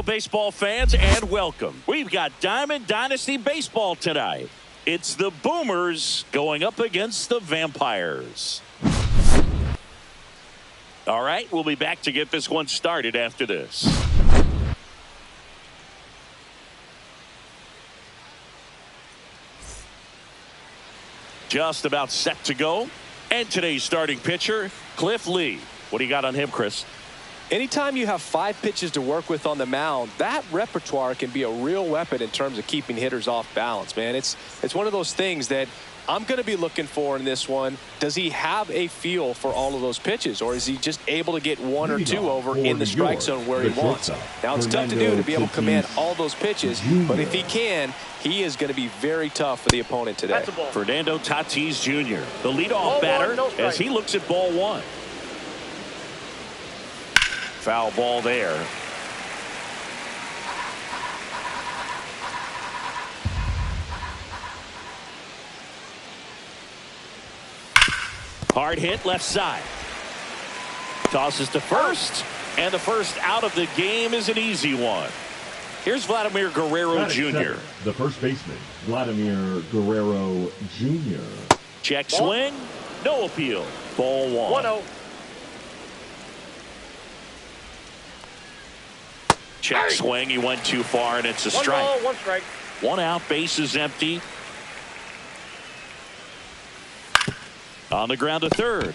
baseball fans, and welcome. We've got Diamond Dynasty Baseball tonight. It's the Boomers going up against the Vampires. All right, we'll be back to get this one started after this. Just about set to go. And today's starting pitcher, Cliff Lee. What do you got on him, Chris? Anytime you have 5 pitches to work with on the mound, that repertoire can be a real weapon in terms of keeping hitters off balance, man. It's one of those things that I'm going to be looking for in this one. Does he have a feel for all of those pitches, or is he just able to get 1 or 2 over in the strike zone where he wants? Now, it's tough to do to be able to command all those pitches, but if he can, he is going to be very tough for the opponent today. Fernando Tatis Jr., the leadoff batter, as he looks at ball 1. Foul ball there. Hard hit left side. Tosses to first, and the first out of the game is an easy one. Here's Vladimir Guerrero Jr. The first baseman, Vladimir Guerrero Jr. Check swing, no appeal. Ball 1. 1-0. Check swing, he went too far, and it's a strike. 1 ball, 1 strike. 1 out, base is empty. On the ground to third.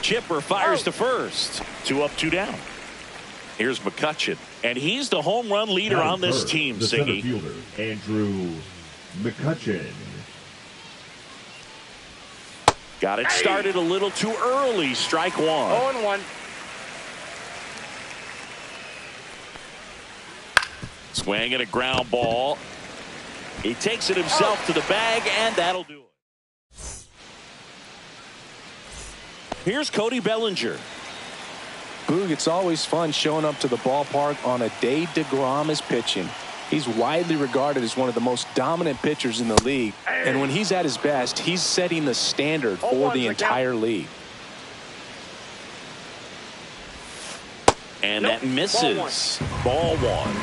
Chipper fires to first. 2 up, 2 down. Here's McCutchen, and he's the home run leader on this team, the Siggy. center fielder, Andrew McCutchen. Got it started a little too early. Strike 1. 0-1. Swing and a ground ball. He takes it himself to the bag, and that'll do it. Here's Cody Bellinger. Boog, it's always fun showing up to the ballpark on a day DeGrom is pitching. He's widely regarded as one of the most dominant pitchers in the league. And when he's at his best, he's setting the standard for the entire league. And that misses. Ball 1.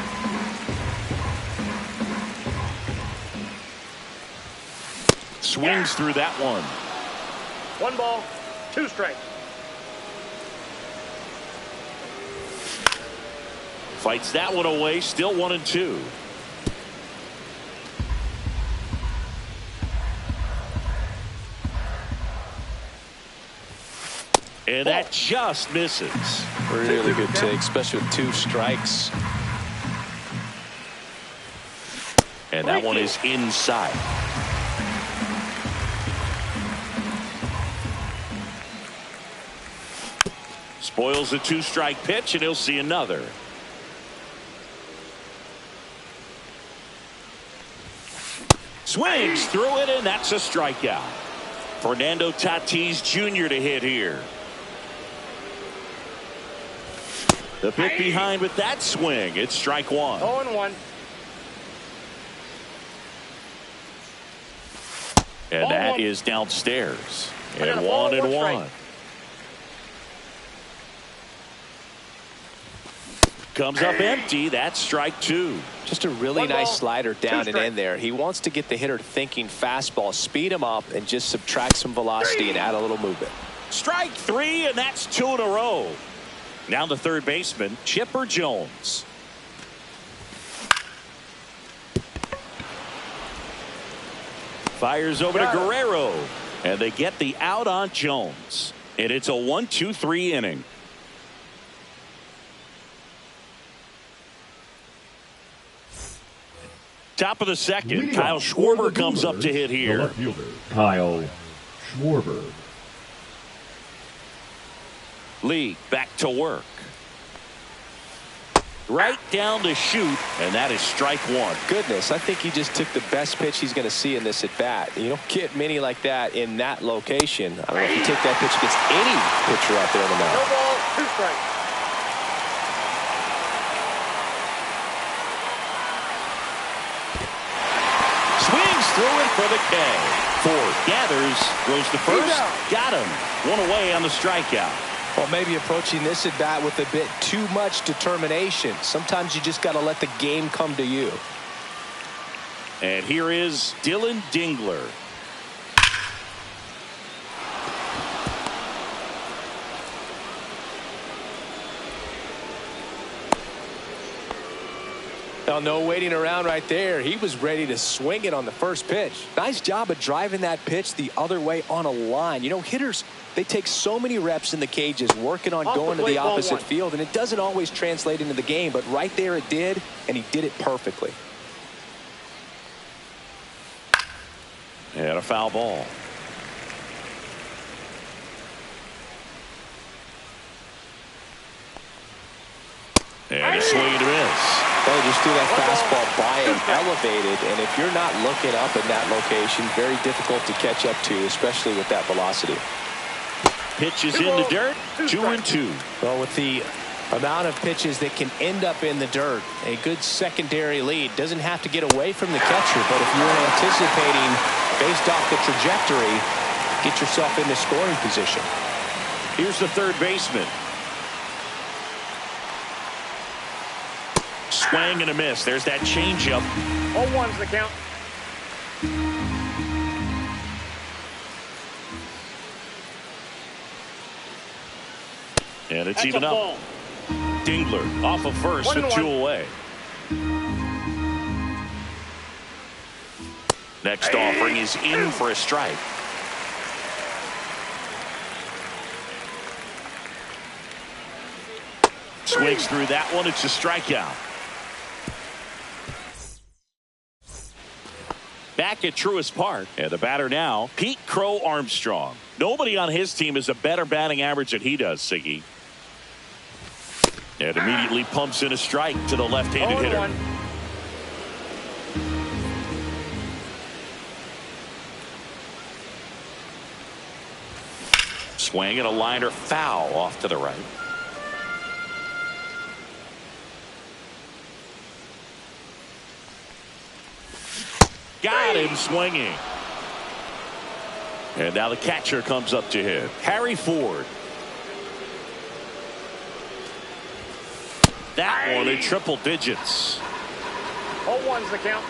Swings through that one. 1 ball, 2 strikes. Fights that one away. Still 1-2. And that just misses. Really good take, especially with 2 strikes. And that one is inside. Spoils a 2-strike pitch, and he'll see another. Swings through it, and that's a strikeout. Fernando Tatis Jr. to hit here. The pick behind with that swing. It's strike 1. 0-1. And that is downstairs. And 1-1. Comes up empty. That's strike 2. Just a really nice slider down and in there. He wants to get the hitter thinking fastball, speed him up, and just subtract some velocity and add a little movement. Strike 3, and that's 2 in a row. Now the third baseman, Chipper Jones. Fires over to Guerrero, and they get the out on Jones. And it's a 1-2-3 inning. Top of the second, Kyle Schwarber comes up to hit here. The left fielder, Kyle Schwarber. Lee back to work. Right down to shoot, and that is strike 1. Goodness, I think he just took the best pitch he's going to see in this at bat. You don't get many like that in that location. I don't know if you take that pitch against any pitcher out there in the mound. No ball, 2 strikes. Swings through it for the K. Ford gathers, goes to first, got him. 1 away on the strikeout. Well, maybe approaching this at bat with a bit too much determination. Sometimes you just got to let the game come to you. And here is Dylan Dingler. Well, no waiting around right there. He was ready to swing it on the first pitch. Nice job of driving that pitch the other way on a line. You know, hitters, they take so many reps in the cages working on going to the opposite field, and it doesn't always translate into the game, but right there it did, and he did it perfectly. And a foul ball. And a swing and a miss. Well, just threw that fastball by him, elevated, and if you're not looking up in that location, very difficult to catch up to, especially with that velocity. Pitch is in the dirt, 2-2. Well, with the amount of pitches that can end up in the dirt, a good secondary lead doesn't have to get away from the catcher, but if you're anticipating based off the trajectory, get yourself into scoring position. Here's the third baseman. Swing and a miss. There's that changeup. 0-1's the count. And it's even up. Dingler off of first with 2 away. Next offering is in for a strike. Swings through that one. It's a strikeout. Back at Truist Park, and the batter now, Pete Crow Armstrong. Nobody on his team has a better batting average than he does, Siggy. And immediately pumps in a strike to the left-handed hitter. Swing and a liner foul off to the right. Got him swinging. And now the catcher comes up to hit. Harry Ford. That one in triple digits. 0-1's the count.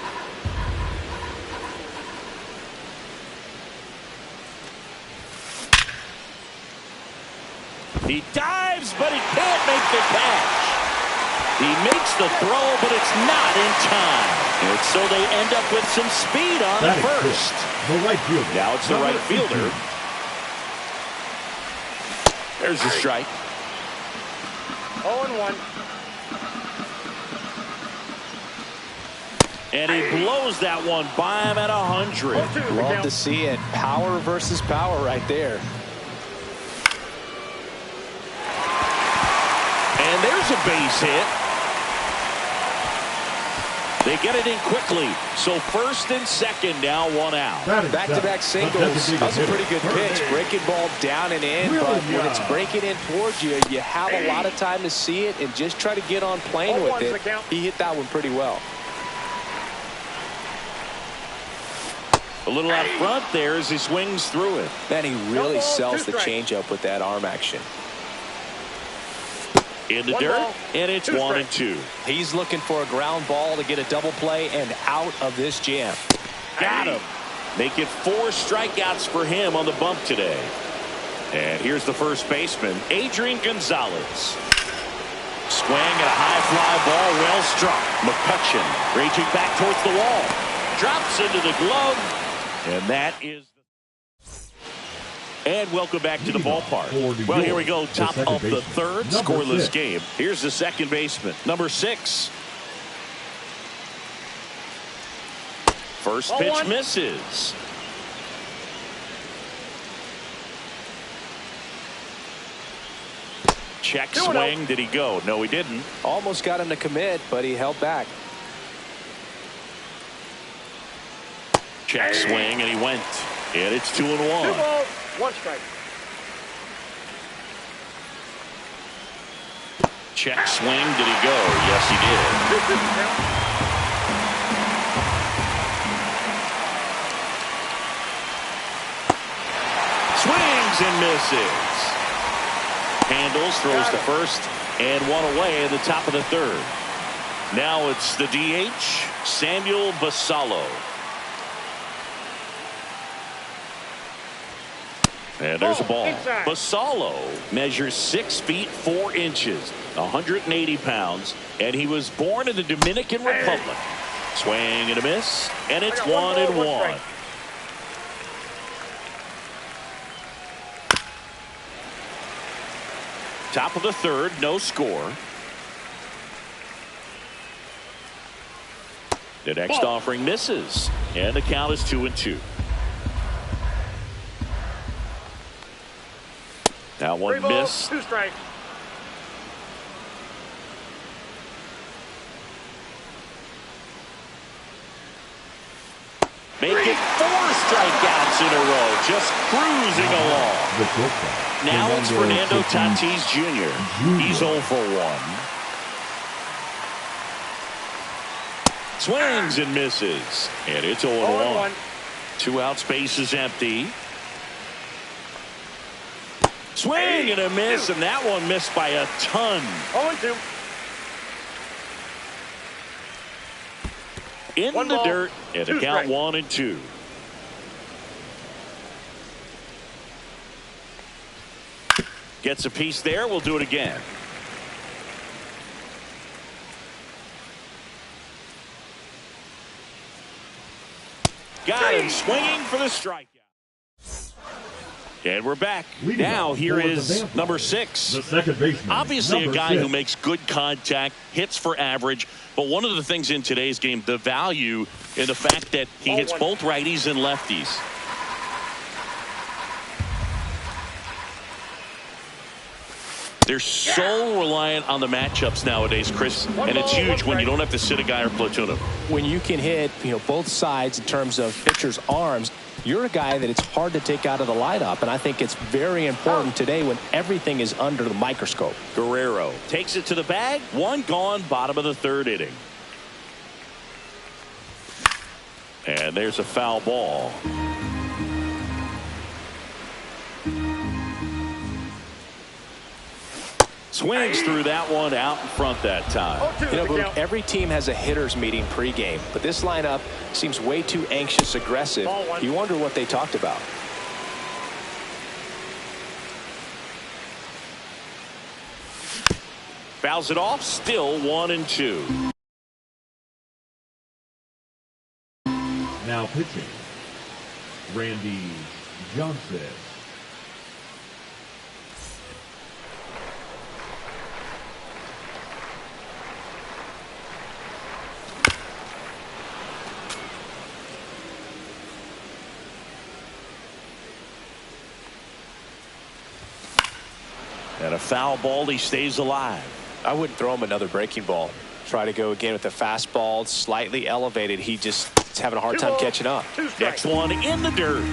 He dives, but he can't make the catch. He makes the throw, but it's not in time. And so they end up with some speed on first. The right fielder. Now it's the right fielder. There's a strike. 0-1. And he blows that one by him at 100. Love to see it. Power versus power right there. And there's a base hit. They get it in quickly. So first and second, now 1 out. Back-to-back singles. That's a pretty good pitch. Breaking ball down and in, but when it's breaking in towards you, you have a lot of time to see it and just try to get on plane with it. He hit that one pretty well. A little out front there as he swings through it. Man, he really sells the changeup with that arm action. In the dirt, and it's 1-2. He's looking for a ground ball to get a double play and out of this jam. Got him. Make it 4 strikeouts for him on the bump today. And here's the first baseman, Adrian Gonzalez. Swing and a high fly ball, well struck. McCutcheon raging back towards the wall. Drops into the glove, and that is. And welcome back to the ballpark. Well, here we go. Top of the third, scoreless game. Here's the second baseman, number 6. First pitch misses. Check swing. Did he go? No, he didn't. Almost got him to commit, but he held back. Check swing, and he went. And it's 2-1. 2 balls, 1 strike. Check swing. Did he go? Yes, he did. Swings and misses. handles, throws to first, and one away in the top of the third. Now it's the DH, Samuel Basallo. And there's a ball. Basallo measures 6 feet 4 inches, 180 pounds, and he was born in the Dominican Republic. Swing and a miss, and it's 1-1. Top of the third, no score. The next offering misses, and the count is 2-2. Now one miss. 2 strikes. Make it 4 strikeouts in a row, just cruising along. Now it's Fernando Tatis Jr. He's 0 for 1. Swings and misses, and it's 0-1. 2 outs, base is empty. Swing and a miss, and that one missed by a ton. 0-2. In the dirt, and the count 1-2. Gets a piece there. We'll do it again. Got him swinging for the strikeout. And we're back. Now here is number 6. The second baseman. Obviously a guy who makes good contact, hits for average. But one of the things in today's game, the value in the fact that he hits both righties and lefties. They're so reliant on the matchups nowadays, Chris, and it's huge when you don't have to sit a guy or platoon him. When you can hit, both sides in terms of pitchers' arms, you're a guy that it's hard to take out of the lineup, and I think it's very important today when everything is under the microscope. Guerrero takes it to the bag. 1 gone, bottom of the third inning. And there's a foul ball. Swings through that one out in front that time. Luke, every team has a hitters meeting pregame, but this lineup seems way too anxious, aggressive. You wonder what they talked about. Fouls it off, still 1-2. Now pitching, Randy Johnson. And a foul ball, he stays alive. I wouldn't throw him another breaking ball. Try to go again with the fastball, slightly elevated. He just is having a hard time catching up. Next one in the dirt.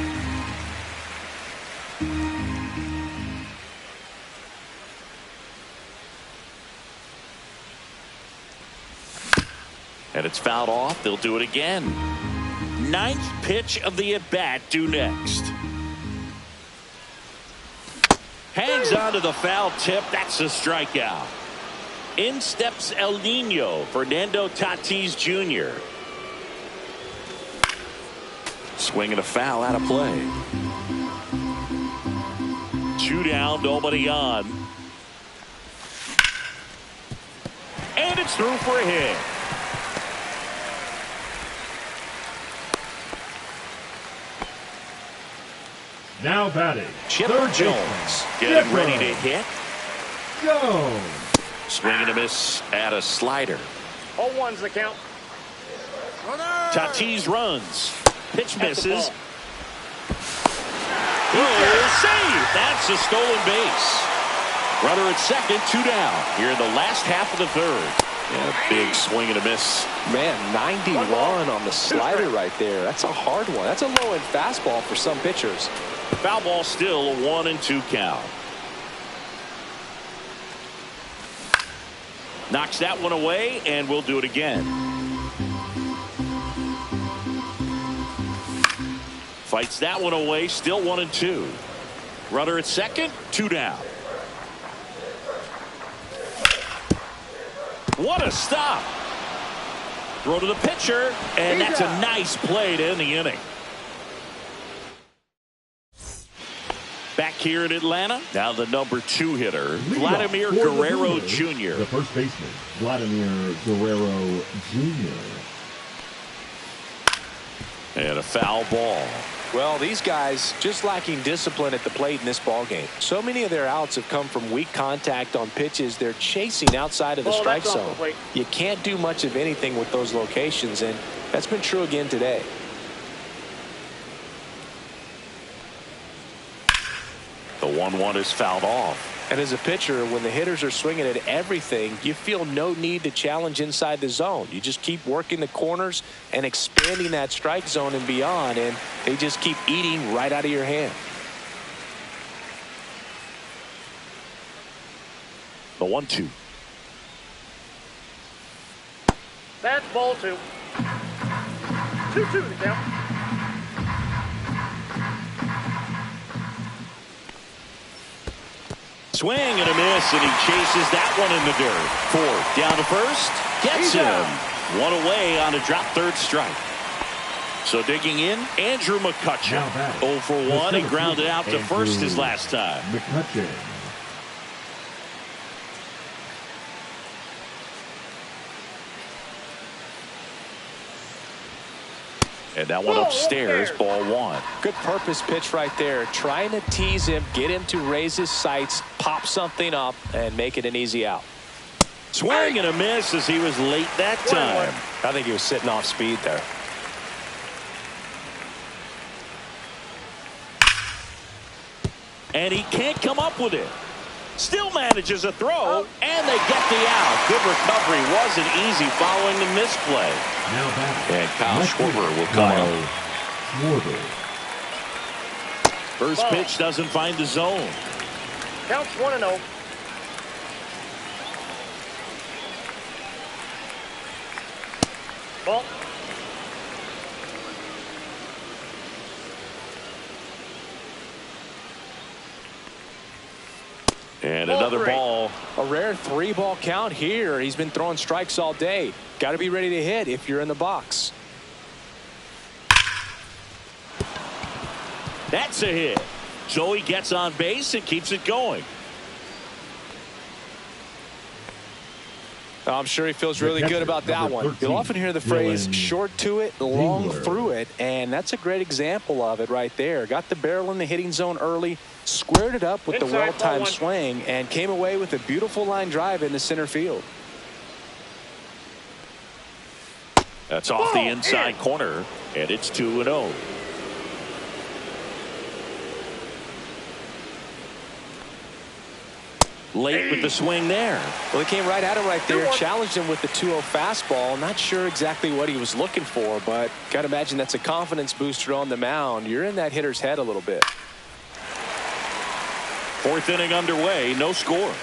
And it's fouled off. They'll do it again. 9th pitch of the at-bat due next. Hangs on to the foul tip. That's a strikeout. In steps El Nino, Fernando Tatis Jr. Swing and a foul out of play. 2 down, nobody on. And it's through for a hit. Now batting, Chipper Jones getting ready to hit. Jones. Swing and a miss at a slider. 0-1's the count. Tatis runs. Pitch misses. Save. That's a stolen base. Runner at second, 2 down. Here in the last half of the third. And a big swing and a miss. Man, 91 on the slider right there. That's a hard one. That's a low-end fastball for some pitchers. Foul ball, still a 1-2 count. Knocks that one away, and we'll do it again. Fights that one away, still 1-2. Runner at second, 2 down. What a stop. Throw to the pitcher, and that's a nice play to end the inning. Back here in Atlanta, now the number 2 hitter, Vladimir Guerrero Jr. The first baseman, Vladimir Guerrero Jr. And a foul ball. Well, these guys just lacking discipline at the plate in this ball game. So many of their outs have come from weak contact on pitches they're chasing outside of the strike zone. You can't do much of anything with those locations, and that's been true again today. The 1-1 is fouled off. And as a pitcher, when the hitters are swinging at everything, you feel no need to challenge inside the zone. You just keep working the corners and expanding that strike zone and beyond, and they just keep eating right out of your hand. The 1-2. That's ball 2. 2-2 the count. Swing and a miss, and he chases that one in the dirt. 4 down to first. Gets him. 1 away on a drop third strike. So digging in, Andrew McCutcheon. 0 for 1. He grounded out to first his last time. McCutcheon. And that one upstairs, ball 1. Good purpose pitch right there. Trying to tease him, get him to raise his sights, pop something up, and make it an easy out. Swing and a miss as he was late that time. I think he was sitting off speed there. And he can't come up with it. Still manages a throw, and they get the out. Good recovery. Wasn't easy following the misplay. Now back. And Kyle Schwarber will come up. Schwarber. First pitch doesn't find the zone. Counts 1-0. Ball. And another ball. A rare 3-ball count here. He's been throwing strikes all day. Got to be ready to hit if you're in the box. That's a hit. So he gets on base and keeps it going. I'm sure he feels really good about that one. You'll often hear the phrase short to it, long through it, and that's a great example of it right there. Got the barrel in the hitting zone early, squared it up with the well-timed swing, and came away with a beautiful line drive into center field. That's off the inside corner, and it's 2-0. Late with the swing there. Well, he came right at him right there, challenged him with the 2-0 fastball. Not sure exactly what he was looking for, but got to imagine that's a confidence booster on the mound. You're in that hitter's head a little bit. 4th inning underway, no score.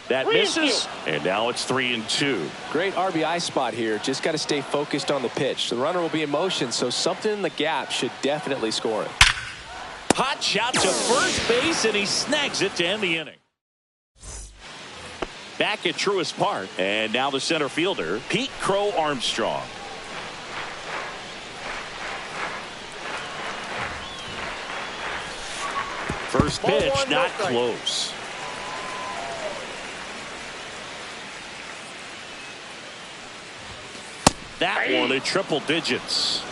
That misses, and now it's 3-2. Great RBI spot here. Just got to stay focused on the pitch. The runner will be in motion, so something in the gap should definitely score it. Hot shot to first base, and he snags it to end the inning. Back at Truist Park, and now the center fielder, Pete Crow Armstrong. First pitch, not close. That one at triple digits.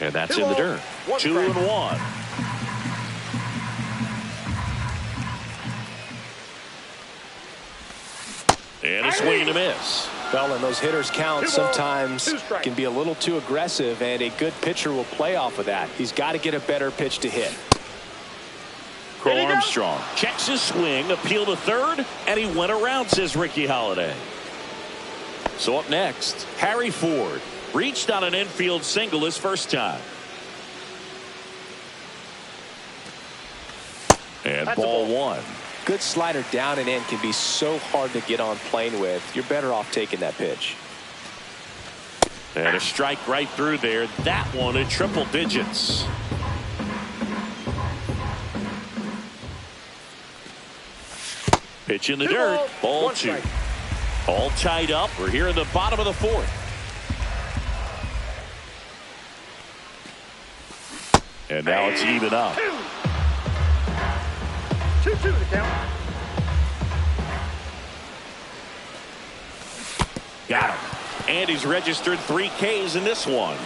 And that's in the dirt. 2-1. And a swing and a miss. Well, and those hitters count sometimes can be a little too aggressive, and a good pitcher will play off of that. He's got to get a better pitch to hit. Crow Armstrong checks his swing, appeal to third, and he went around, says Ricky Holiday. So up next, Harry Ford reached on an infield single his first time. And ball 1. Good slider down and in can be so hard to get on plane with. You're better off taking that pitch. And a strike right through there. That one at triple digits. Pitch in the dirt. Ball 2. All tied up. We're here in the bottom of the 4th. And now it's even up. 2-2 the count. Got him. And he's registered 3 Ks in this one.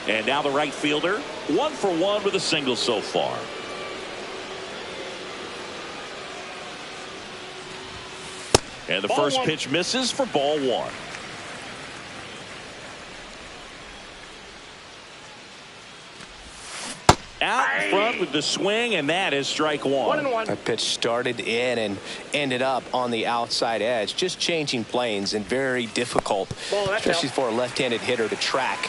And now the right fielder, 1 for 1 with a single so far. And the first pitch misses for ball 1. Out front with the swing, and that is strike 1. 1-1. That pitch started in and ended up on the outside edge, just changing planes, and very difficult, especially for a left-handed hitter to track.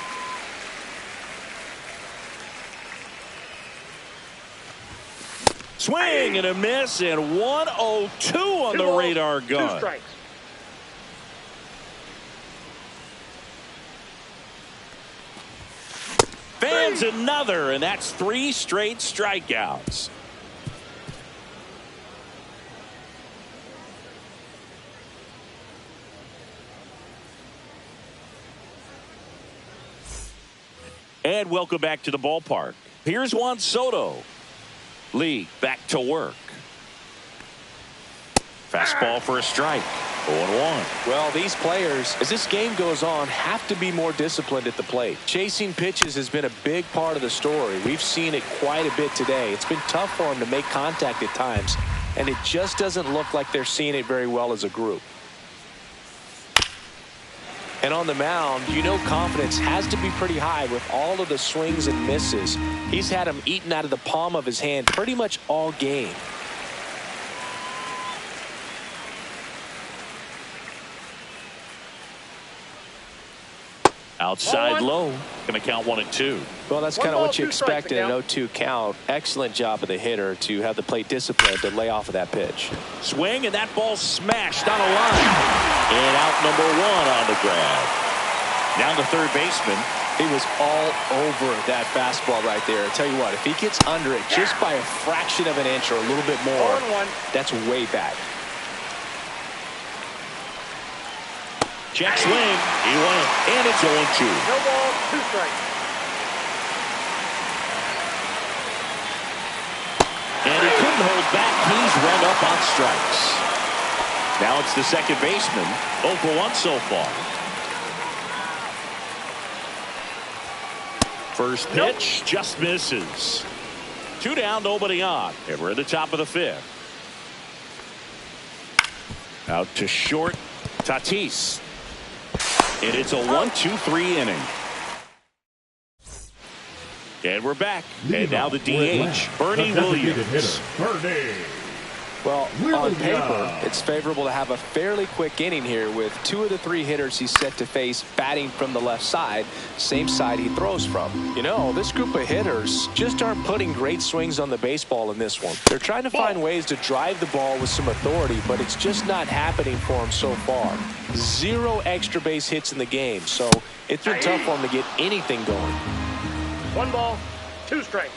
Swing and a miss, and 102 on the radar gun. 2 strikes. Fans another, and that's 3 straight strikeouts. And welcome back to the ballpark. Here's Juan Soto. Lee back to work. Fastball for a strike. 0-1. Well, these players, as this game goes on, have to be more disciplined at the plate. Chasing pitches has been a big part of the story. We've seen it quite a bit today. It's been tough for them to make contact at times, and it just doesn't look like they're seeing it very well as a group. And on the mound, you know confidence has to be pretty high with all of the swings and misses. He's had them eaten out of the palm of his hand pretty much all game. Outside low. Going to count 1 and 2. Well, that's kind of what you expect in an 0-2 count. Excellent job of the hitter to have the plate discipline to lay off of that pitch. Swing, and that ball smashed on a line. And out number 1 on the grab. Down the third baseman. He was all over that fastball right there. I tell you what, if he gets under it just by a fraction of an inch or a little bit more, that's way back. Check swing. He went, and it's 0-2. No ball, 2 strikes. And he couldn't hold back. He's run up on strikes. Now it's the second baseman. 0 for 1 so far. First pitch just misses. 2 down, nobody on. And we're at the top of the 5th. Out to short, Tatis. And it's a 1-2-3 inning. And we're back. And now the DH, Bernie Williams. Well, on paper, it's favorable to have a fairly quick inning here with 2 of the 3 hitters he's set to face batting from the left side, same side he throws from. You know, this group of hitters just aren't putting great swings on the baseball in this one. They're trying to find ways to drive the ball with some authority, but it's just not happening for them so far. 0 extra base hits in the game, so it's been tough for them to get anything going. 1 ball, 2 strikes.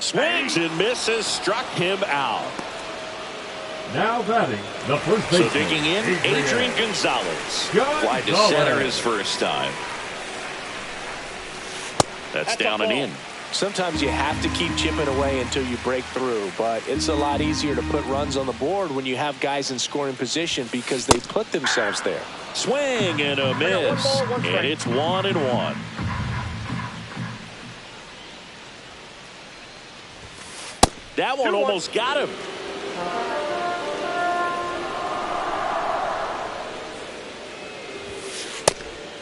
Swings and misses, struck him out. Now batting, the first baseman. So digging in, Adrian Gonzalez. Wide to center his first time. That's down and in. Sometimes you have to keep chipping away until you break through, but it's a lot easier to put runs on the board when you have guys in scoring position because they put themselves there. Swing and a miss, and it's 1-1. That one almost got him.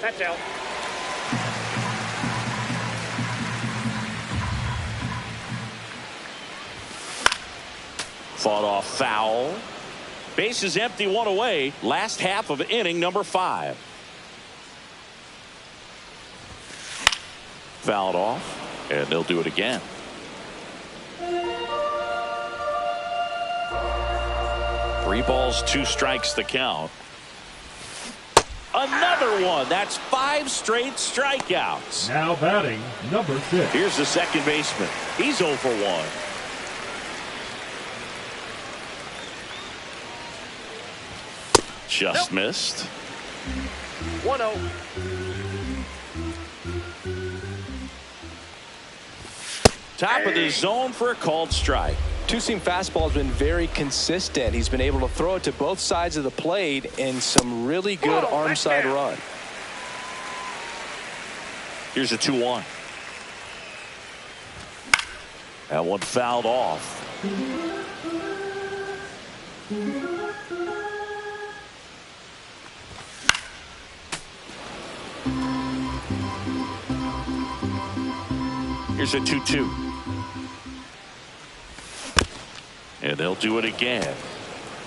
That's out. Fought off foul. Base is empty, 1 away. Last half of inning number 5. Fouled off, and they'll do it again. Three balls, 2 strikes the count. another one. That's 5 straight strikeouts. Now batting, number 6. Here's the second baseman. He's 0 for 1. Just missed. 1-0. Top of the zone for a called strike. Two-seam fastball has been very consistent. He's been able to throw it to both sides of the plate in some really good arm side run. Here's a 2-1. That one fouled off. Here's a 2-2. And they'll do it again.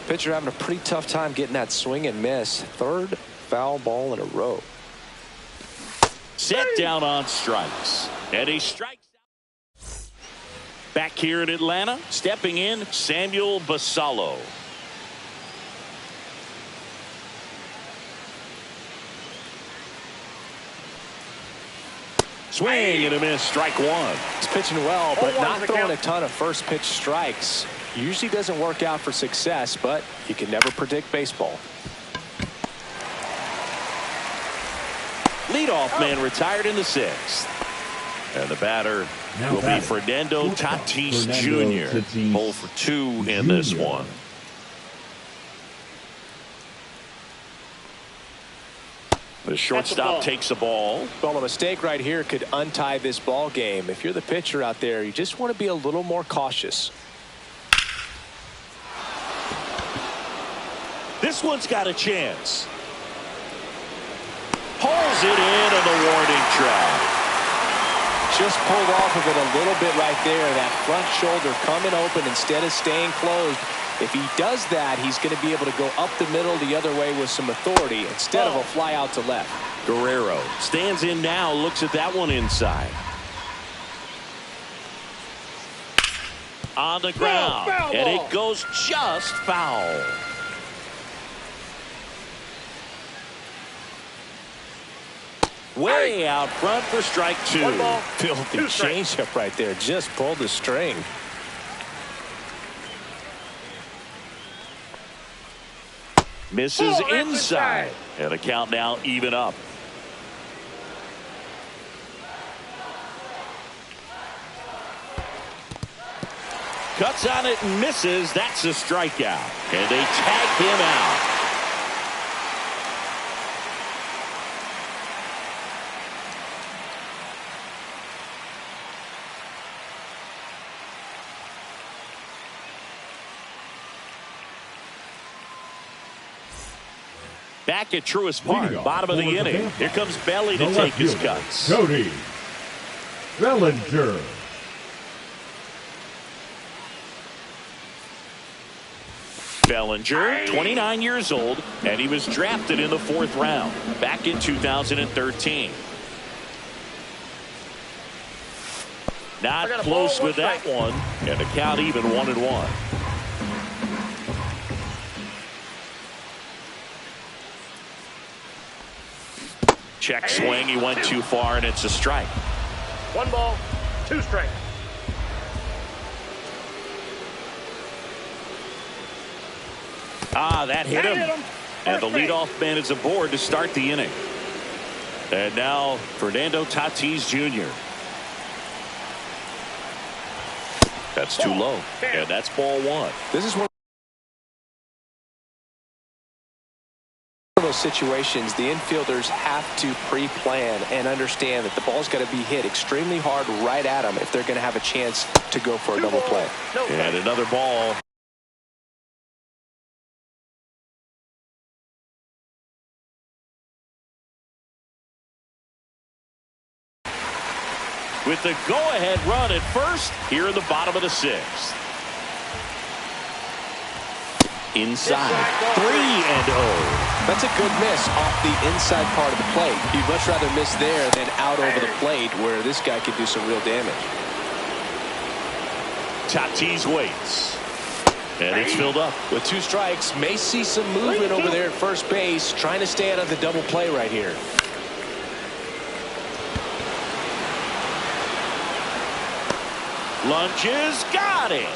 Pitcher having a pretty tough time getting that swing and miss. Third foul ball in a row. Set down on strikes. And he strikes out. Back here in Atlanta, stepping in, Samuel Basallo. Swing and a miss, strike one. He's pitching well, but not the throwing count. a ton of first pitch strikes. Usually doesn't work out for success, but you can never predict baseball. Leadoff man retired in the 6th. And the batter Now will be batting. Fernando Tatis Fernando Jr. Tatis 0 for 2 in this Jr. one. The shortstop takes the ball. Well, a mistake right here could untie this ball game. If you're the pitcher out there, you just want to be a little more cautious. This one's got a chance. Pulls it in on the warning track. Just pulled off of it a little bit right there. That front shoulder coming open instead of staying closed. If he does that, he's going to be able to go up the middle the other way with some authority instead of a fly out to left. Guerrero stands in now, looks at that one inside. On the ground, foul and ball. it goes just foul. Way out front for strike 2. 1 ball, Filthy 2 strikes. changeup right there. Just pulled the string. Misses Oh, that's inside. inside. And the count now even up. Cuts on it and misses. That's a strikeout. And they tag him out. Back at Truist Park, Leading off bottom of the for the inning. Panthers, Here comes Belly to the take his left fielder, cuts. Cody Bellinger. Bellinger, 29 years old, and he was drafted in the 4th round back in 2013. Not got a close ball, with one that strike. one, and the count even 1-1. Check swing, he went too far, and it's a strike. 1 ball, 2 strikes. Ah, that hit That him. hit him. And the First base. leadoff man is aboard to start the inning. And now Fernando Tatis Jr. That's too low. And that's ball 1. This is one of those situations the infielders have to pre-plan and understand that the ball's got to be hit extremely hard right at them if they're going to have a chance to go for a 2 double balls, play. no And strikes. another ball. With the go-ahead run at first here in the bottom of the 6th. Inside, 3-0. That's a good miss off the inside part of the plate. You'd much rather miss there than out over the plate where this guy could do some real damage. Tatis waits. And it's filled up. With 2 strikes, may see some movement over there at first base, trying to stay out of the double play right here. Lunges, got it.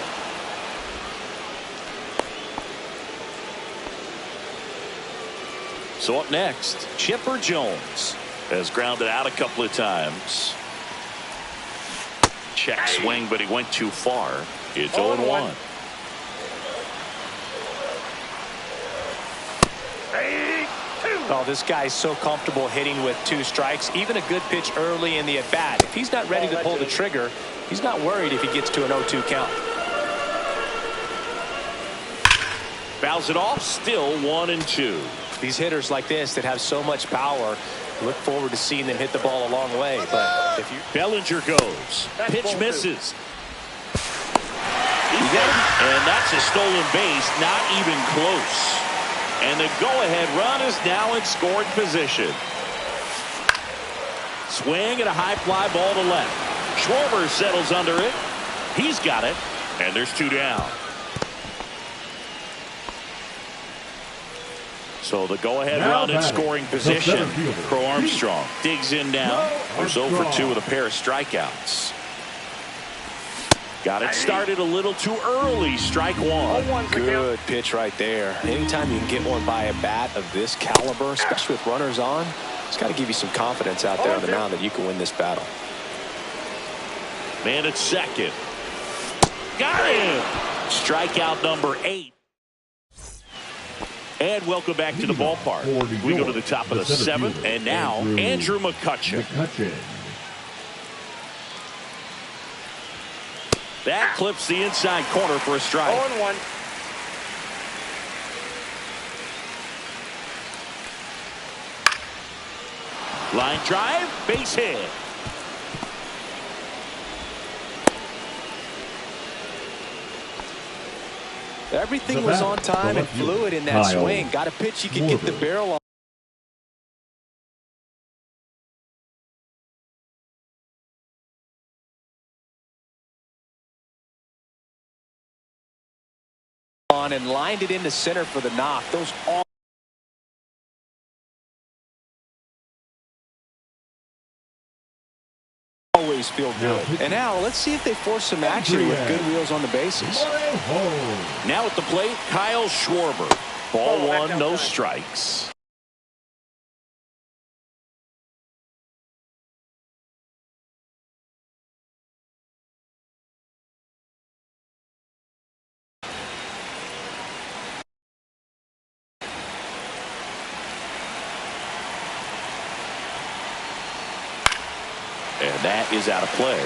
So up next, Chipper Jones has grounded out a couple of times. Check swing, but he went too far. It's 0-1. Oh, this guy's so comfortable hitting with 2 strikes. Even a good pitch early in the at-bat. If he's not ready to pull the trigger, he's not worried if he gets to an 0-2 count. Fouls it off, still 1-2. These hitters like this that have so much power, look forward to seeing them hit the ball a long way. But if you Bellinger goes. Pitch misses. He got him. And that's a stolen base, not even close. And the go-ahead run is now in scoring position. Swing and a high fly ball to left. Schwarber settles under it. He's got it. And there's 2 down. So the go-ahead run in scoring position. Crow Armstrong digs in now. There's 0 for 2 with a pair of strikeouts. Got it started a little too early. Strike 1. Good pitch right there. Anytime you can get one by a bat of this caliber, especially with runners on, it's got to give you some confidence out there on the mound that you can win this battle. Man at second. Got him. Strikeout number 8. And welcome back to the ballpark. We go to the top of the 7th, and now Andrew McCutchen. That clips the inside corner for a strike. 0-1. Line drive, base hit. Everything was on time and fluid in that swing. Got a pitch you could get the barrel on and lined it into center for the knock. Those always feel good. And now let's see if they force some action with good wheels on the bases. Now at the plate, Kyle Schwarber. Ball 1, no strikes. And that is out of play.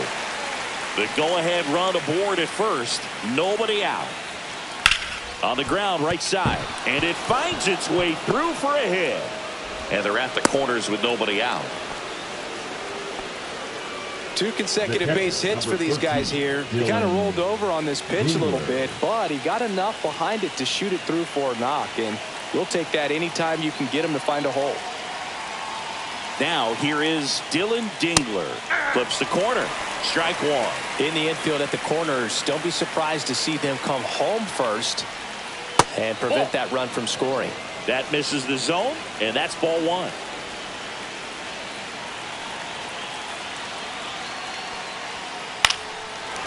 The go-ahead run aboard at first. Nobody out. On the ground, right side. And it finds its way through for a hit. And they're at the corners with nobody out. 2 consecutive base hits for these guys here. He kind of rolled over on this pitch a little bit, but he got enough behind it to shoot it through for a knock. And you'll take that anytime you can get him to find a hole. Now here is Dylan Dingler. Flips the corner. Strike 1. In the infield at the corners, don't be surprised to see them come home first and prevent that run from scoring. That misses the zone, and that's ball 1.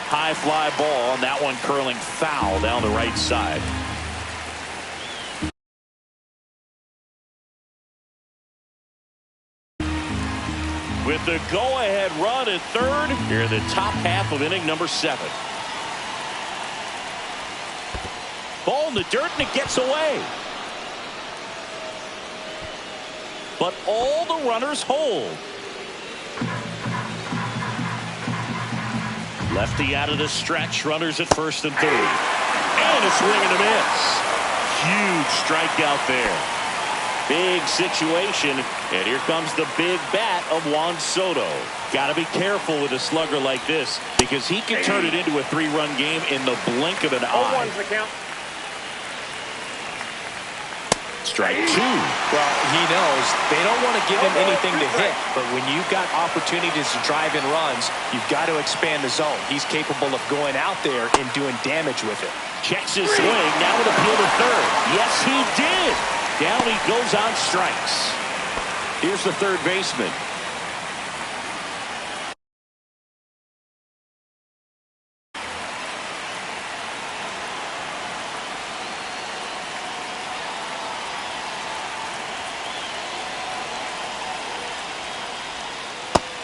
High fly ball, and that one curling foul down the right side. With the go-ahead run at third, here in the top half of inning number 7. Ball in the dirt, and it gets away. But all the runners hold. Lefty out of the stretch, runners at first and third. And a swing and a miss. Huge strikeout there. Big situation, and here comes the big bat of Juan Soto. Got to be careful with a slugger like this because he can turn it into a 3-run game in the blink of an eye. 0-1's the count. Strike 2. Well, he knows they don't want to give him anything to hit, but when you've got opportunities to drive in runs, you've got to expand the zone. He's capable of going out there and doing damage with it. Checks his swing. Now with appeal to third. Yes, he did. Down he goes on strikes. Here's the third baseman.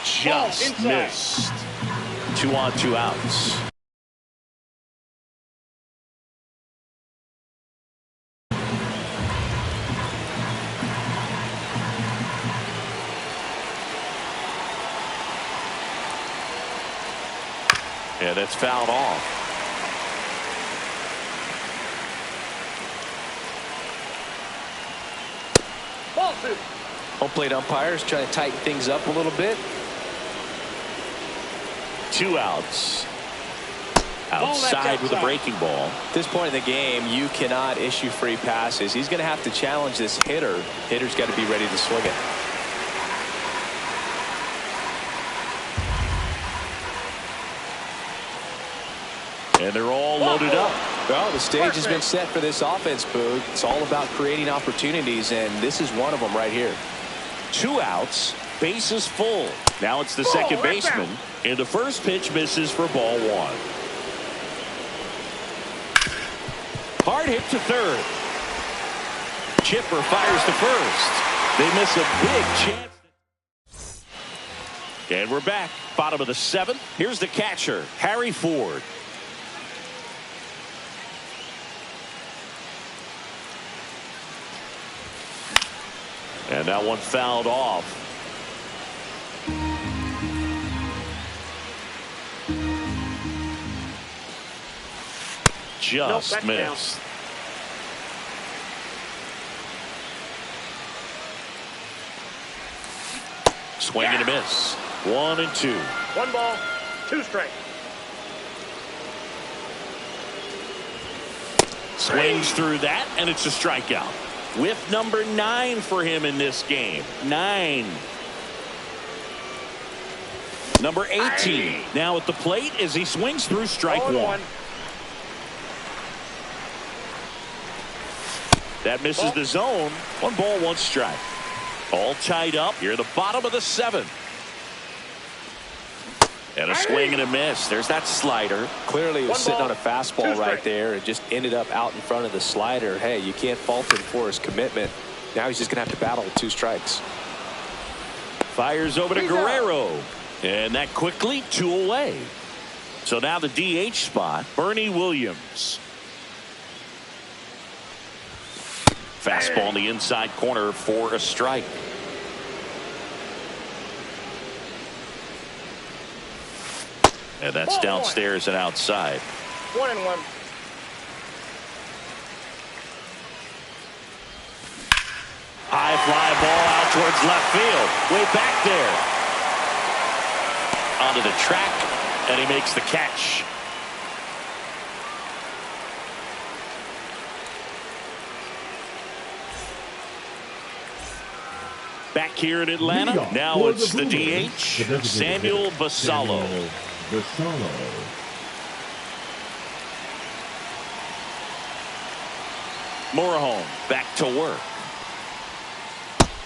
Just missed. 2 on, 2 outs. And it's fouled off. Ball 2. Home plate umpires trying to tighten things up a little bit. 2 outs. Outside with a breaking ball. At this point in the game, you cannot issue free passes. He's going to have to challenge this hitter. Hitter's got to be ready to swing it. And they're all loaded up. Well, the stage has been set for this offense, Boog. It's all about creating opportunities, and this is one of them right here. 2 outs. Bases full. Now it's the second baseman. And the first pitch misses for ball 1. Hard hit to third. Chipper fires to first. They miss a big chance. And we're back. Bottom of the 7th. Here's the catcher, Harry Ford. And that one fouled off. Just missed. Swing and a miss. 1 and 2. 1 ball, 2 strikes. Swings through that, and it's a strikeout. Whiff number 9 for him in this game. 9. Number 18 now at the plate as he swings through strike 1. That misses the zone. 1 ball, 1 strike. All tied up here at the bottom of the 7th. And a swing and a miss. There's that slider. Clearly he was sitting on a fastball right there and just ended up out in front of the slider. Hey, you can't fault him for his commitment. Now he's just going to have to battle with 2 strikes. Fires over to Guerrero. And that quickly 2 away. So now the DH spot, Bernie Williams. Fastball in the inside corner for a strike. And that's downstairs and outside. 1 and 1. High fly ball out towards left field. Way back there. Onto the track, and he makes the catch. Back here in Atlanta, now it's the DH, Samuel Basallo. Morejon back to work.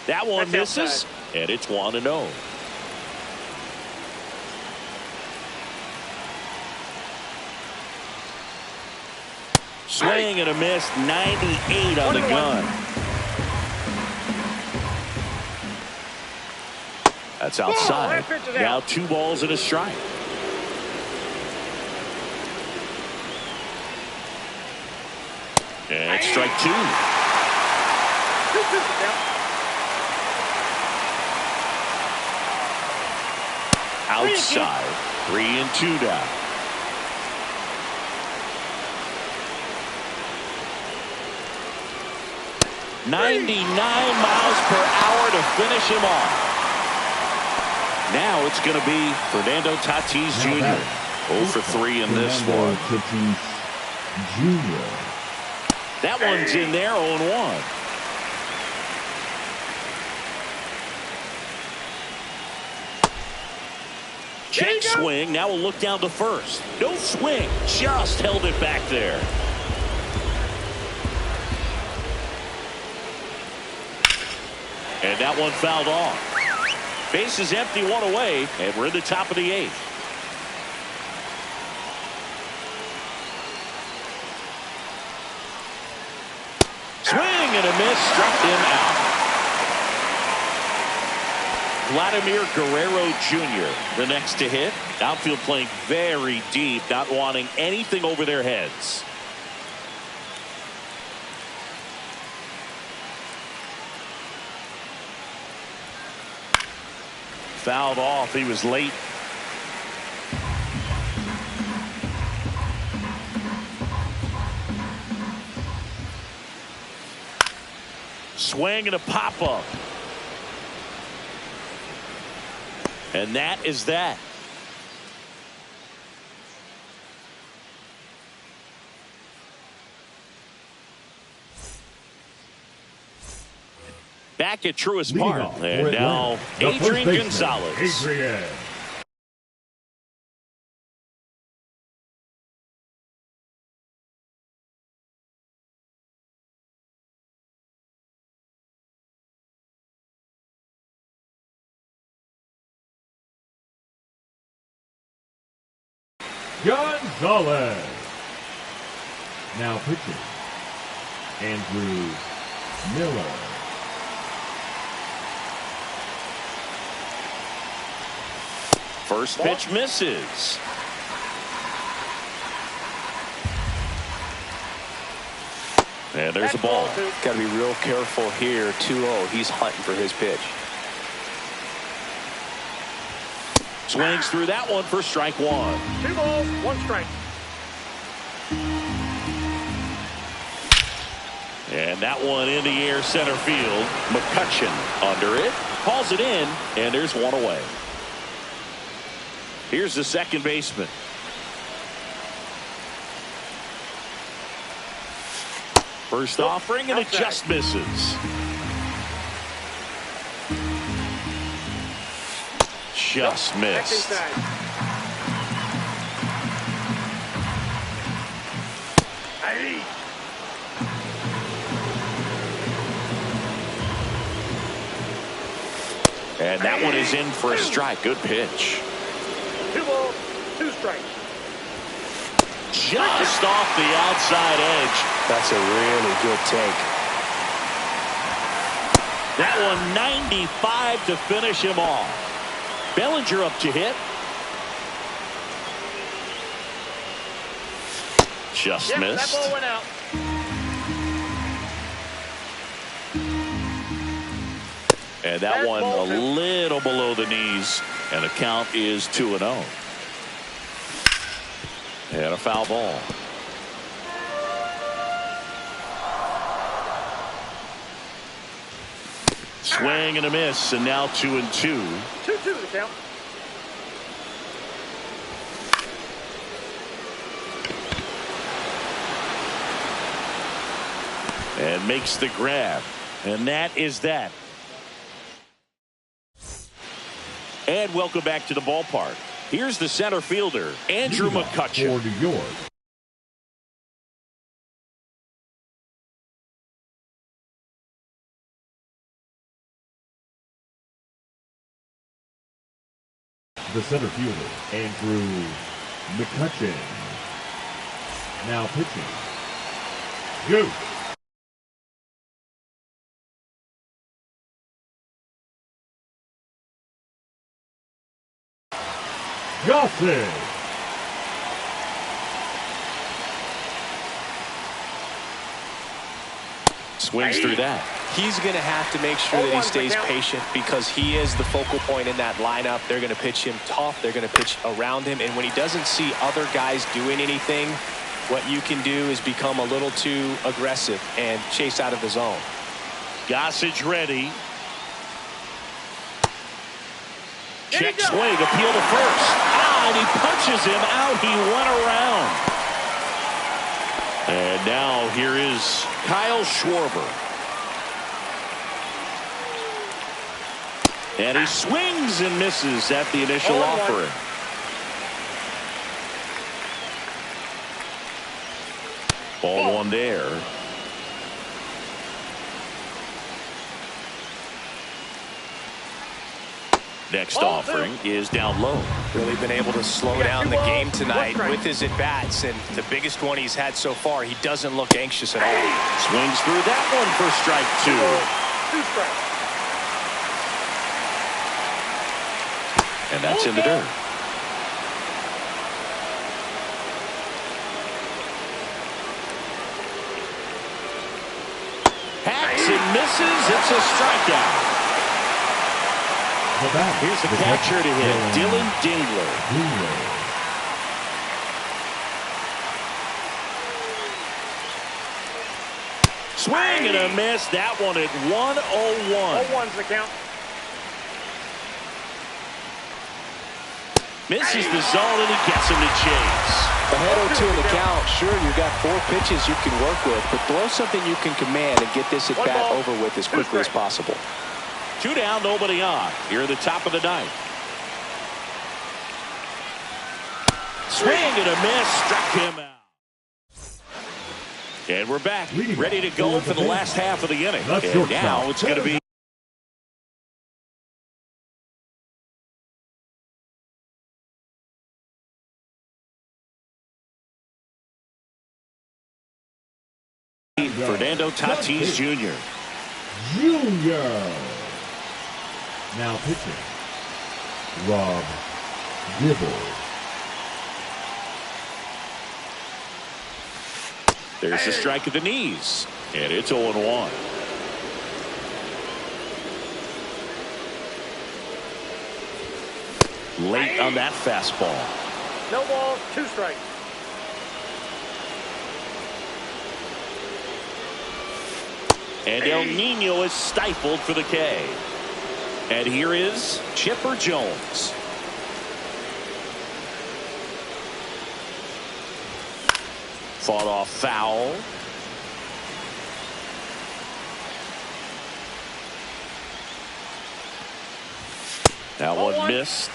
That one misses, and it's 1-0. Swing and a miss, 98 on the gun. That's outside. Now 2 balls and a strike. And it's strike 2. Outside. 3 and 2 now. .99 miles per hour to finish him off. Now it's going to be Fernando Tatis Jr. 0 for 3 in this one. Tatis Jr. That one's in there, 0-1. Check swing. Now we'll look down to first. No swing. Just held it back there. And that one fouled off. Base is empty, one away, and we're in the top of the eighth. Swing and a miss, struck him out. Vladimir Guerrero Jr. the next to hit. Outfield playing very deep, not wanting anything over their heads. Fouled off. He was late. Swing and a pop up. And that is that. Back at Truist Park. And now Adrian Gonzalez. Adrian. Gonzalez. Now pitching. Andrew Miller. First pitch misses. And there's a ball. Got to be real careful here. 2-0. He's hunting for his pitch. Swings through that one for strike one. 2 balls, 1 strike. And that one in the air center field. McCutcheon under it. Calls it in, and there's one away. Here's the second baseman. First offering, and it just misses. Just missed. And that one is in for a strike. Good pitch. 2 balls, 2 strikes. Just off the outside edge. That's a really good take. That one 95 to finish him off. Bellinger up to hit. Just missed. That ball went out. And that one a little below the knees, and the count is 2-0. And a foul ball. Swing and a miss, and now 2-2. 2-2 the count. And makes the grab. And that is that. And welcome back to the ballpark. Here's the center fielder, Andrew McCutcheon. For New York. The center fielder, Andrew McCutcheon. Now pitching. Go. Gossett. Swings through that. He's going to have to make sure that he stays patient because he is the focal point in that lineup. They're going to pitch him tough. They're going to pitch around him. And when he doesn't see other guys doing anything, what you can do is become a little too aggressive and chase out of the zone. Gossage ready. Check swing, appeal to first. Ah, and he punches him out. He went around. And now here is Kyle Schwarber. And he swings and misses at the initial offering. Ball one there. Next offering is down low. Really been able to slow down the game tonight with his at-bats, and the biggest one he's had so far, he doesn't look anxious at all. Swings through that one for strike two. 2 strikes. And that's in the dirt. Hacks and misses. It's a strikeout. Here's the catcher to hit, Dylan Dingler. Swing and a miss. That one at 101. 0-1's the count. Misses the zone and he gets him to chase. Ahead 0-2 in the count. Sure, you've got 4 pitches you can work with, but throw something you can command and get this at bat over with as quickly as possible. 2 down, nobody on. Here at the top of the ninth. Swing and a miss. Struck him out. And we're back. Ready to go for the last half of the inning. And now it's going to be Fernando Tatis Jr. Now pitching, Rob Dibble. There's the strike at the knees, and it's 0-1. Late on that fastball. No balls, 2 strikes. And El Nino is stifled for the K. And here is Chipper Jones. Fought off foul. That one missed.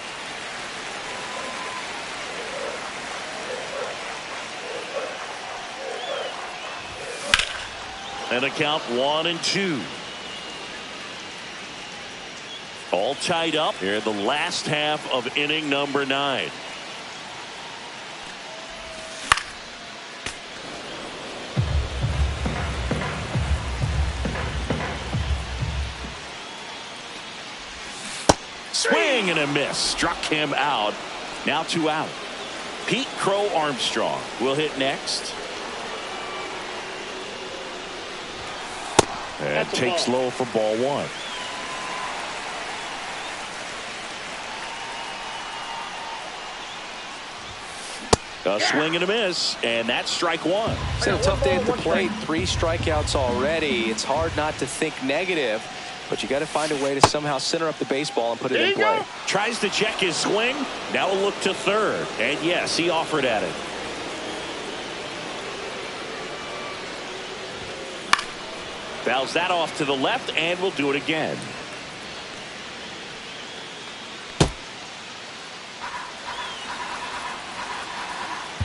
And a count 1-2. All tied up here in the last half of inning number 9. Swing and a miss. Struck him out. Now 2 out. Pete Crow Armstrong will hit next. And takes low for ball 1. A swing and a miss, and that's strike 1. It's been a tough day at the plate. 3 strikeouts already. It's hard not to think negative, but you got to find a way to somehow center up the baseball and put it in play. Tries to check his swing. Now a look to third, and yes, he offered at it. Fouls that off to the left, and we'll do it again.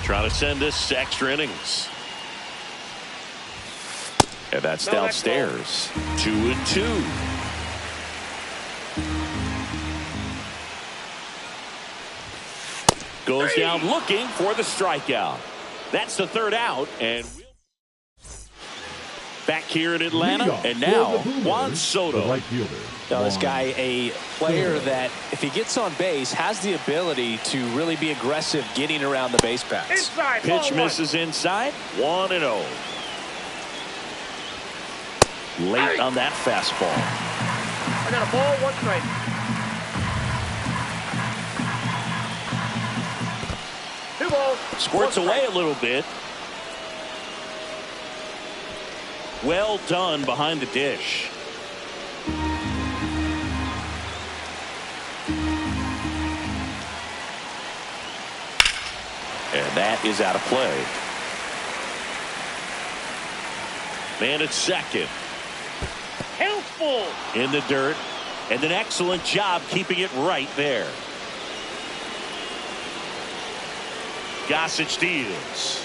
Trying to send this to extra innings. And that's downstairs. 2-2. Goes down looking for the strikeout. That's the 3rd out, and back here in Atlanta, and now Juan Soto. Now this guy, a player that if he gets on base has the ability to really be aggressive getting around the base paths. Inside, Pitch misses inside. 1-0. Late on that fastball. I got a ball, 1 strike. Two balls. Squirts away a little bit. Well done behind the dish. And that is out of play. Man at second. Helpful. In the dirt. And an excellent job keeping it right there. Gossage deals.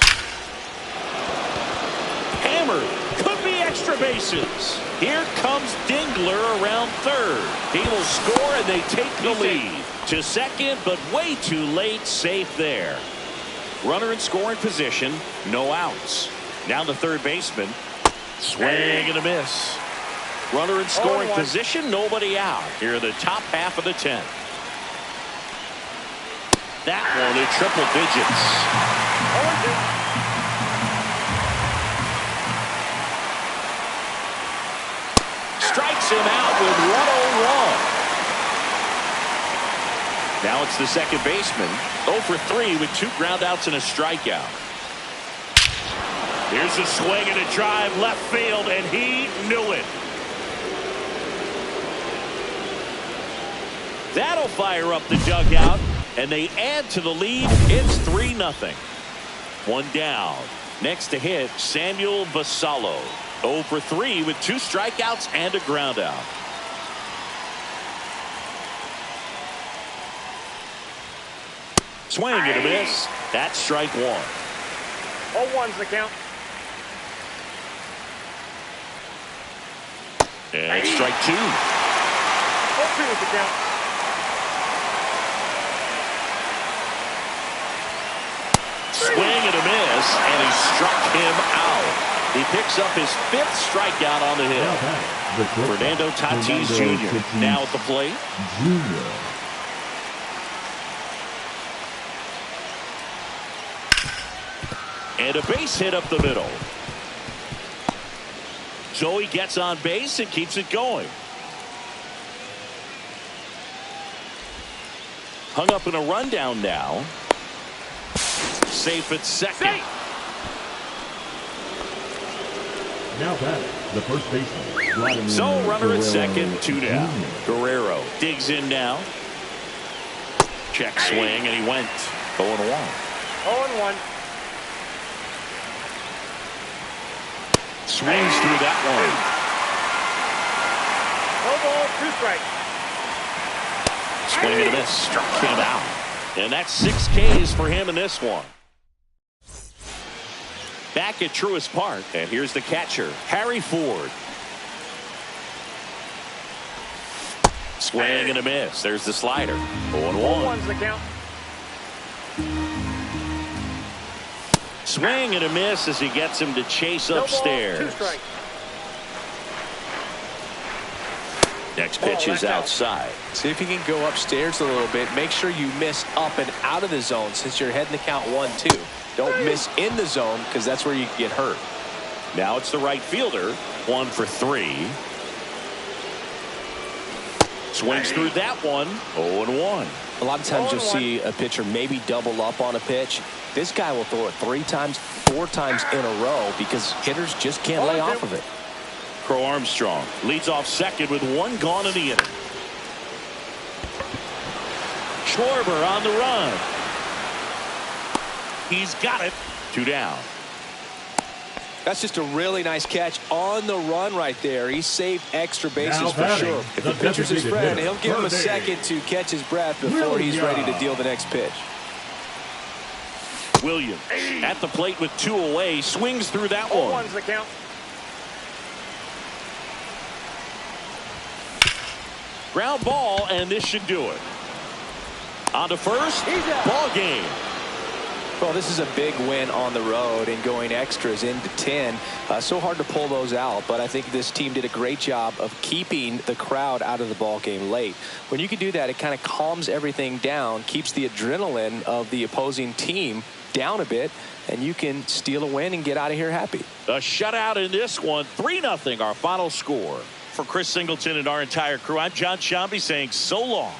hammered. Could be extra bases. Here comes Dingler around third. He will score, and they take the lead. To second, but way too late. Safe there. Runner in scoring position. No outs. Now the third baseman. Swing and a miss. Runner in scoring position. Nobody out. Here in the top half of the 10th. That one in triple digits. Strikes him out with 101. Now it's the second baseman. 0 for 3 with 2 groundouts and a strikeout. Here's a swing and a drive left field, and he knew it. That'll fire up the dugout, and they add to the lead. It's 3-0. One down. Next to hit, Samuel Vasallo. 0 for 3 with 2 strikeouts and a groundout. Swing and a miss. That's strike 1. 0-1's the count. And strike 2. 0-2 is the count. Swing and a miss, and he struck him out. He picks up his 5th strikeout on the hill. Fernando Tatis Jr. now at the plate. And a base hit up the middle. So he gets on base and keeps it going. Hung up in a rundown now. Safe at second. Now back, the first baseman. So runner at second, 2 down. Guerrero digs in now. Check swing, and he went 0-1. 0-1. Swings through that one. No ball, 2 strikes. Swing and a miss. Struck him out. And that's 6 Ks for him in this one. Back at Truist Park, and here's the catcher, Harry Ford. Swing and a miss. There's the slider. 0-1. 0-1's the count. Swing and a miss as he gets him to chase No upstairs. ball, 2 strikes. Next pitch is outside. See if you can go upstairs a little bit. Make sure you miss up and out of the zone since you're heading to count 1-2. Don't miss in the zone because that's where you get hurt. Now it's the right fielder. 1 for 3. Swings through that one. 0-1. A lot of times you'll see a pitcher maybe double up on a pitch. This guy will throw it 3 times, 4 times in a row because hitters just can't lay off of it. Crow Armstrong leads off second with 1 gone in the inning. Schwarber on the run. He's got it. 2 down. That's just a really nice catch on the run right there. He saved extra bases for sure. If the pitcher's his friend, he'll give him a second to catch his breath before he's ready to deal the next pitch. Williams at the plate with 2 away. Swings through that one. 0-1's the count. Ground ball, and this should do it. On to first. Ball game. Well, this is a big win on the road and going extras into 10. So hard to pull those out, but I think this team did a great job of keeping the crowd out of the ball game late. When you can do that, it kind of calms everything down, keeps the adrenaline of the opposing team down a bit, and you can steal a win and get out of here happy. A shutout in this one. 3-0 our final score. For Chris Singleton and our entire crew, I'm John Shambi saying so long.